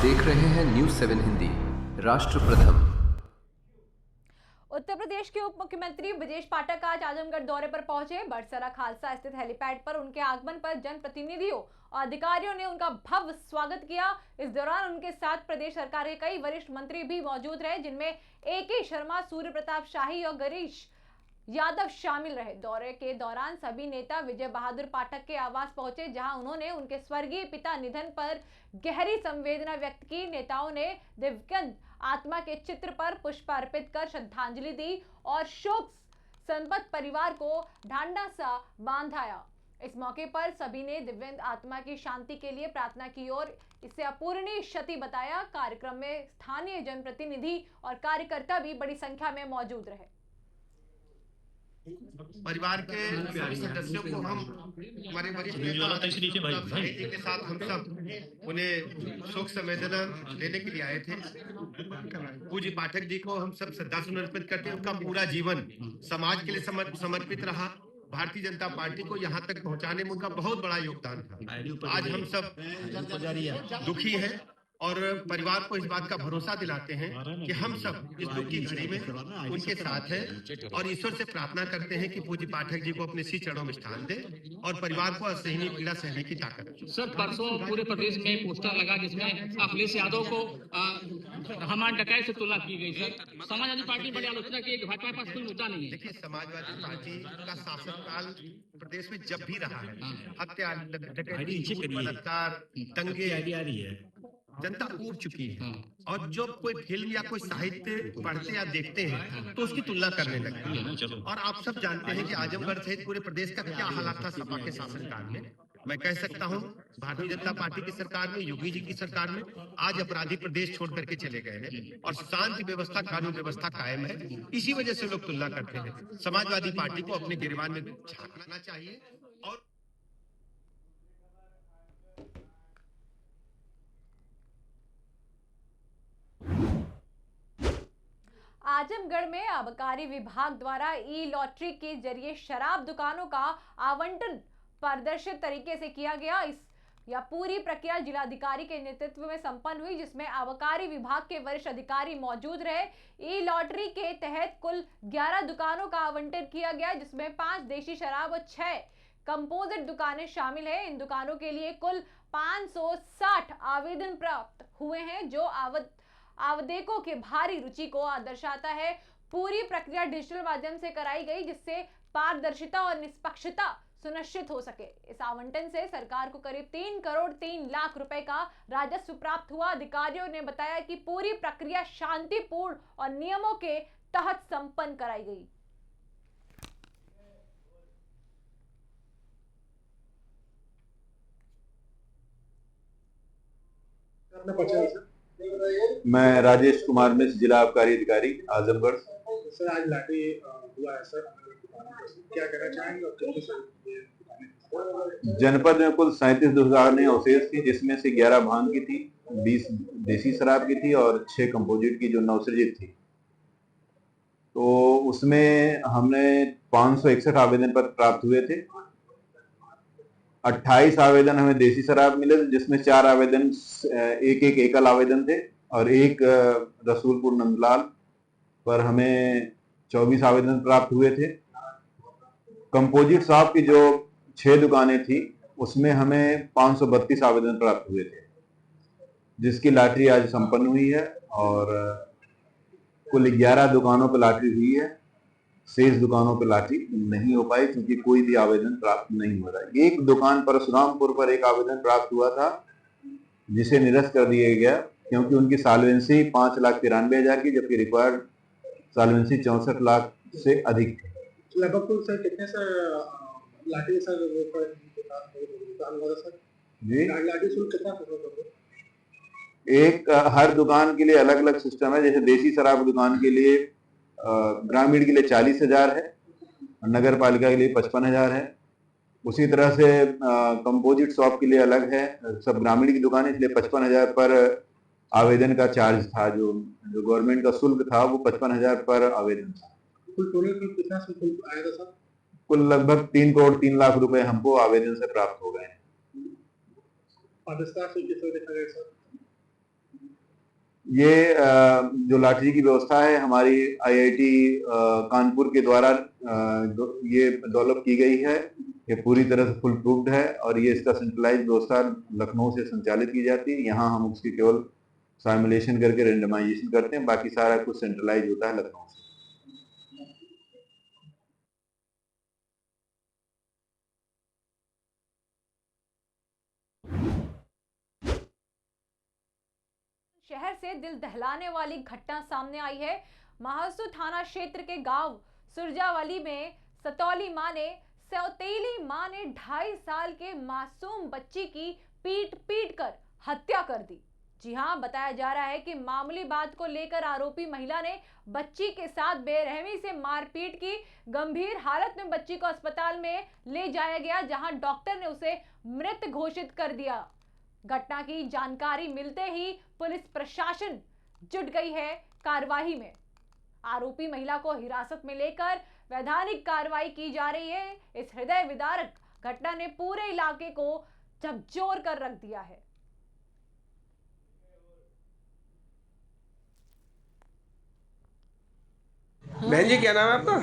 देख रहे हैं न्यूज 7 हिंदी। राष्ट्र प्रथम। उत्तर प्रदेश के उप मुख्यमंत्री ब्रजेश पाठक आज आजमगढ़ दौरे पर पहुंचे। बड़सरा खालसा स्थित हेलीपैड पर उनके आगमन पर जनप्रतिनिधियों और अधिकारियों ने उनका भव्य स्वागत किया। इस दौरान उनके साथ प्रदेश सरकार के कई वरिष्ठ मंत्री भी मौजूद रहे, जिनमें AK शर्मा, सूर्य प्रताप शाही और गिरीश यादव शामिल रहे। दौरे के दौरान सभी नेता विजय बहादुर पाठक के आवास पहुंचे, जहां उन्होंने उनके स्वर्गीय पिता निधन पर गहरी संवेदना व्यक्त की। नेताओं ने दिवंगत आत्मा के चित्र पर पुष्प अर्पित कर श्रद्धांजलि दी और शोक संतप्त परिवार को ढांढसा बांधाया। इस मौके पर सभी ने दिव्यांग आत्मा की शांति के लिए प्रार्थना की और इसे अपूरणीय क्षति बताया। कार्यक्रम में स्थानीय जनप्रतिनिधि और कार्यकर्ता भी बड़ी संख्या में मौजूद रहे। परिवार के सभी सदस्यों को हम हमारे वरिष्ठ नेता जी के साथ हम सब उन्हें शोक संवेदना देने के लिए आए थे। पूज्य पाठक जी को हम सब श्रद्धासुमन अर्पित करते हैं। उनका पूरा जीवन समाज के लिए समर्पित रहा। भारतीय जनता पार्टी को यहाँ तक पहुँचाने में उनका बहुत बड़ा योगदान था। आज हम सब दुखी हैं और परिवार को इस बात का भरोसा दिलाते हैं कि हम सब इस दुख की घड़ी में उनके साथ हैं और ईश्वर से प्रार्थना करते हैं कि पूज्य पाठक जी को अपने सी चरणों में स्थान दे और परिवार को असहनीय पीड़ा सहने की ताकत। सर, परसों पूरे प्रदेश में पोस्टर लगा जिसमें अखिलेश यादव को रहमान डकैत से तुलना की गई। सर, समाजवादी पार्टी बड़ी आलोचना की कि भाजपा के पास कोई मुद्दा नहीं है। देखिए, समाजवादी पार्टी का शासनकाल प्रदेश में जब भी रहा है, हत्या, बलात्कार, दंगे, जनता ऊब चुकी है और जो कोई फिल्म या कोई साहित्य पढ़ते या देखते हैं तो उसकी तुलना करने लगते हैं। और आप सब जानते हैं कि आजमगढ़ सहित पूरे प्रदेश का क्या हालात था सपा के शासनकाल में। मैं कह सकता हूं, भारतीय जनता पार्टी की सरकार में, योगी जी की सरकार में आज अपराधी प्रदेश छोड़ करके चले गए हैं और शांति व्यवस्था, कानून व्यवस्था कायम है। इसी वजह से लोग तुलना करते हैं। समाजवादी पार्टी को अपने गिरबान में झांकना चाहिए। और आजमगढ़ में आबकारी विभाग द्वारा ई-लॉटरी के जरिए शराब दुकानों का आवंटन पारदर्शी तरीके से किया गया। यह पूरी प्रक्रिया जिलाधिकारी के नेतृत्व में संपन्न हुई, जिसमें आबकारी विभाग के वरिष्ठ अधिकारी मौजूद रहे। ई-लॉटरी के तहत कुल 11 दुकानों का आवंटन किया गया, जिसमें 5 देशी शराब और 6 कंपोजिट दुकानें शामिल हैं। इन दुकानों के लिए कुल 560 आवेदन प्राप्त हुए हैं, जो आवेदकों के भारी रुचि को दर्शाता है। पूरी प्रक्रिया डिजिटल माध्यम से कराई गई, जिससे पारदर्शिता और निष्पक्षता सुनिश्चित हो सके। इस आवंटन से सरकार को करीब 3 करोड़ 3 लाख रुपए का राजस्व प्राप्त हुआ। अधिकारियों ने बताया कि पूरी प्रक्रिया शांतिपूर्ण और नियमों के तहत संपन्न कराई गई। मैं राजेश कुमार मिश्र, जिला आबकारी अधिकारी आजमगढ़। सर, आज लाठी हुआ है सर, क्या कहना चाहेंगे? जनपद में कुल 37 दुकानें अवशेष थी, जिसमें से 11 भांग की थी, 20 देसी शराब की थी और 6 कंपोजिट की जो नवसृजित थी। तो उसमें हमने 561 आवेदन पत्र प्राप्त हुए थे। 28 आवेदन हमें देसी शराब मिले थे, जिसमें 4 आवेदन एक एकल आवेदन थे और एक रसूलपुर नंदलाल पर हमें 24 आवेदन प्राप्त हुए थे। कंपोजिट शराब की जो 6 दुकानें थी, उसमें हमें 532 आवेदन प्राप्त हुए थे, जिसकी लॉटरी आज संपन्न हुई है और कुल 11 दुकानों पर लॉटरी हुई है। शेष दुकानों पर लॉटरी नहीं हो पाई क्योंकि कोई भी आवेदन प्राप्त नहीं हो रहा। एक दुकान परशुरामपुर पर एक आवेदन प्राप्त हुआ था, जिसे निरस्त कर दिया गया क्योंकि उनकी सॉल्वेंसी 5,93,000 की, जबकि रिक्वायर्ड सॉल्वेंसी 64 लाख से अधिक थी। लगभग कुल सर कितने सर लाठी सर जी, लाठी शुल्क कितना? एक हर दुकान के लिए अलग अलग सिस्टम है। जैसे देसी शराब दुकान के लिए ग्रामीण के लिए 40,000 है, नगर पालिका के लिए 55,000 है। उसी तरह से कंपोजिट शॉप के लिए अलग है, सब ग्रामीण की दुकान है, इसलिए 55,000 पर आवेदन का चार्ज था। जो गवर्नमेंट का शुल्क था वो 55,000 पर आवेदन था। कुल टोटल कितना शुल्क आया था सर? कुल लगभग 3 करोड़ 3 लाख रुपए हमको आवेदन से प्राप्त हो गए हैं। और विस्तार से किस तरह देखा गया सर? ये जो लॉटरी की व्यवस्था है हमारी IIT कानपुर के द्वारा ये डेवलप की गई है। ये पूरी तरह से फुल प्रूफ्ड है और ये इसका सेंट्रलाइज व्यवस्था लखनऊ से संचालित की जाती है। यहाँ हम उसकी केवल साइमुलेशन करके रेंडमाइजेशन करते हैं, बाकी सारा कुछ सेंट्रलाइज होता है लखनऊ से। शहर से दिल दहलाने वाली घटना सामने आई है। महासू थाना क्षेत्र के गांव सुरजावाली में सौतेली मां ने 2.5 साल के मासूम बच्ची की पीट कर हत्या कर दी। जी हां, बताया जा रहा है कि मामूली बात को लेकर आरोपी महिला ने बच्ची के साथ बेरहमी से मारपीट की। गंभीर हालत में बच्ची को अस्पताल में ले जाया गया, जहां डॉक्टर ने उसे मृत घोषित कर दिया। घटना की जानकारी मिलते ही पुलिस प्रशासन जुट गई है कार्रवाई में। आरोपी महिला को हिरासत में लेकर वैधानिक कार्रवाई की जा रही है। इस हृदय विदारक घटना ने पूरे इलाके को झकझोर कर रख दिया है। बहन जी, क्या नाम है आपका?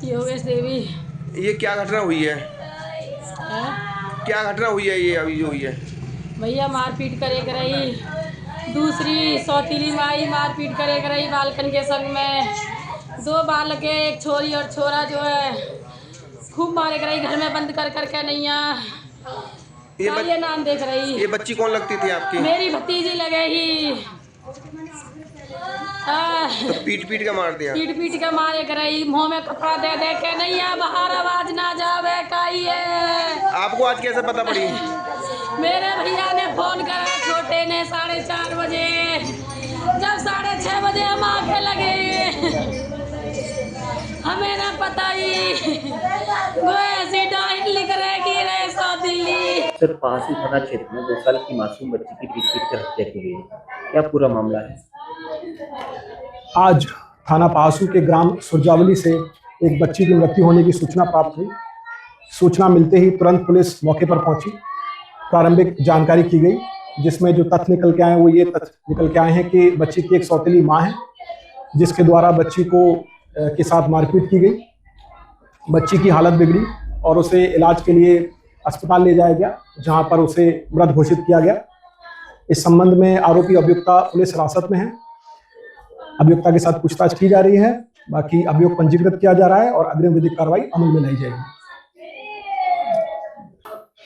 योगेश देवी। ये क्या घटना हुई है? क्या घटना हुई है ये अभी जो हुई है? भैया मारपीट करे रही, दूसरी सौतीली माई मारपीट करे रही बालकन के संग में। 2 बालक है, एक छोरी और छोरा जो है खूब मारे रही, घर में बंद कर करके नैया ये नाम देख रही। ये बच्ची कौन लगती थी आपकी? मेरी भतीजी लगे ही। तो पीट के मार दिया? पीट के मारे रही, मुँह में कपड़ा दे दे के नैया बाहर आवाज ना जावे काई है। आपको आज कैसे पता पड़ी? मेरे भैया ने फोन करा, छोटे ने 4:30 बजे। जब 6:30 बजे हम आके लगे, हमें ना पता ही वो ऐसी डाइन लिख रहे कि रे सौ दिल्ली। सर, पासी थाना क्षेत्र में 2 साल की मासूम बच्ची की पीट कर हत्या की गई है, क्या पूरा मामला है? आज थाना पासू के ग्राम सुरजावली से एक बच्ची की मृत्यु होने की सूचना प्राप्त हुई। सूचना मिलते ही तुरंत पुलिस मौके पर पहुंची। प्रारंभिक जानकारी की गई, जिसमें जो तथ्य निकल के आए वो ये तथ्य निकल के आए हैं कि बच्ची की एक सौतेली मां है, जिसके द्वारा बच्ची को के साथ मारपीट की गई। बच्ची की हालत बिगड़ी और उसे इलाज के लिए अस्पताल ले जाया गया, जहां पर उसे मृत घोषित किया गया। इस संबंध में आरोपी अभियुक्ता पुलिस हिरासत में है। अभियुक्ता के साथ पूछताछ की जा रही है। बाकी अभियोग पंजीकृत किया जा रहा है और अग्रिम विधिक कार्रवाई अमल में लाई जाएगी।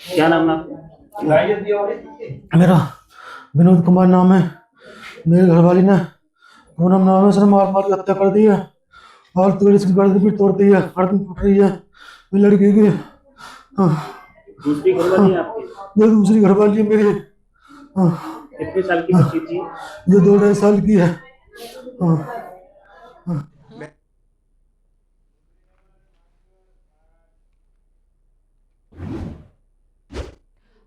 क्या नाम है? मेरा विनोद कुमार नाम है। मेरे घरवाली ने पूनम नाम से मार के हत्या कर दी है और गर्दन भी तोड़ दी है, गर्दन टूट रही है मेरी लड़की की। दूसरी घरवाली आपकी? दूसरी घरवाली मेरी। कितने साल की बच्ची थी? ये 2.5 साल की है।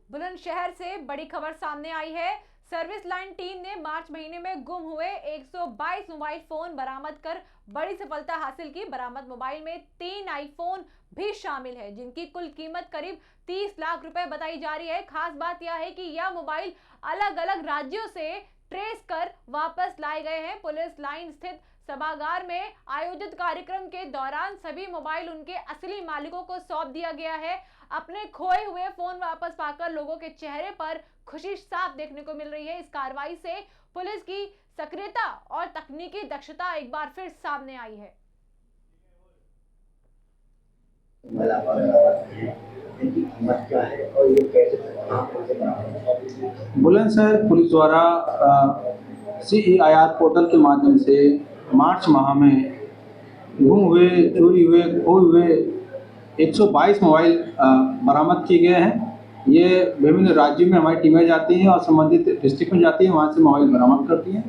बुलंदशहर से बड़ी खबर सामने आई है। सर्विस लाइन टीम ने मार्च महीने में गुम हुए 122 मोबाइल फोन बरामद कर बड़ी सफलता हासिल की। बरामद मोबाइल में 3 आईफोन भी शामिल है, जिनकी कुल कीमत करीब 30 लाख रुपए बताई जा रही है। खास बात यह है कि यह मोबाइल अलग अलग राज्यों से ट्रेस कर वापस लाए गए हैं। पुलिस लाइन स्थित सभागार में आयोजित कार्यक्रम के दौरान सभी मोबाइल उनके असली मालिकों को सौंप दिया गया है। अपने खोए हुए फोन वापस पाकर लोगों के चेहरे पर खुशी साफ देखने को मिल रही है। इस कार्रवाई से पुलिस की सक्रियता और तकनीकी दक्षता एक बार फिर सामने आई है। बुलंदशहर पुलिस द्वारा CEIR पोर्टल के माध्यम से मार्च माह में गुम हुए, चोरी हुए, खोए हुए 122 मोबाइल बरामद किए गए हैं। ये विभिन्न राज्यों में हमारी टीमें जाती हैं और संबंधित डिस्ट्रिक्ट में जाती हैं, वहाँ से मोबाइल बरामद करती हैं।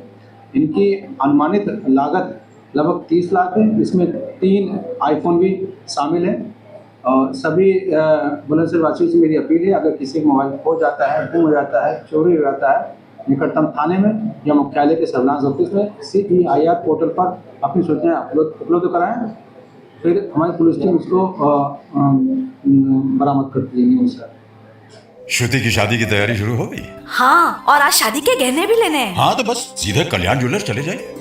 इनकी अनुमानित लागत लगभग 30 लाख है। इसमें 3 आईफोन भी शामिल है। और सभी बुलंदशहर वासियों से मेरी अपील है, अगर किसी का मोबाइल खो जाता है, गुम हो जाता है, चोरी हो जाता है, निकटतम थाने में या मुख्यालय के सर्विलांस ऑफिस में CEIR पोर्टल पर अपनी सूचनाएं उपलब्ध कराएं। फिर हमारी पुलिस टीम इसको बरामद करती है। श्रुति की शादी की तैयारी शुरू हो गई? हाँ, और आज शादी के गहने भी लेने हैं। हाँ तो बस सीधे कल्याण ज्वेलर्स चले जाइए।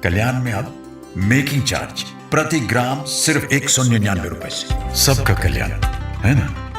कल्याण में अब मेकिंग चार्ज प्रति ग्राम सिर्फ 199 रुपए से। सबका कल्याण, है ना?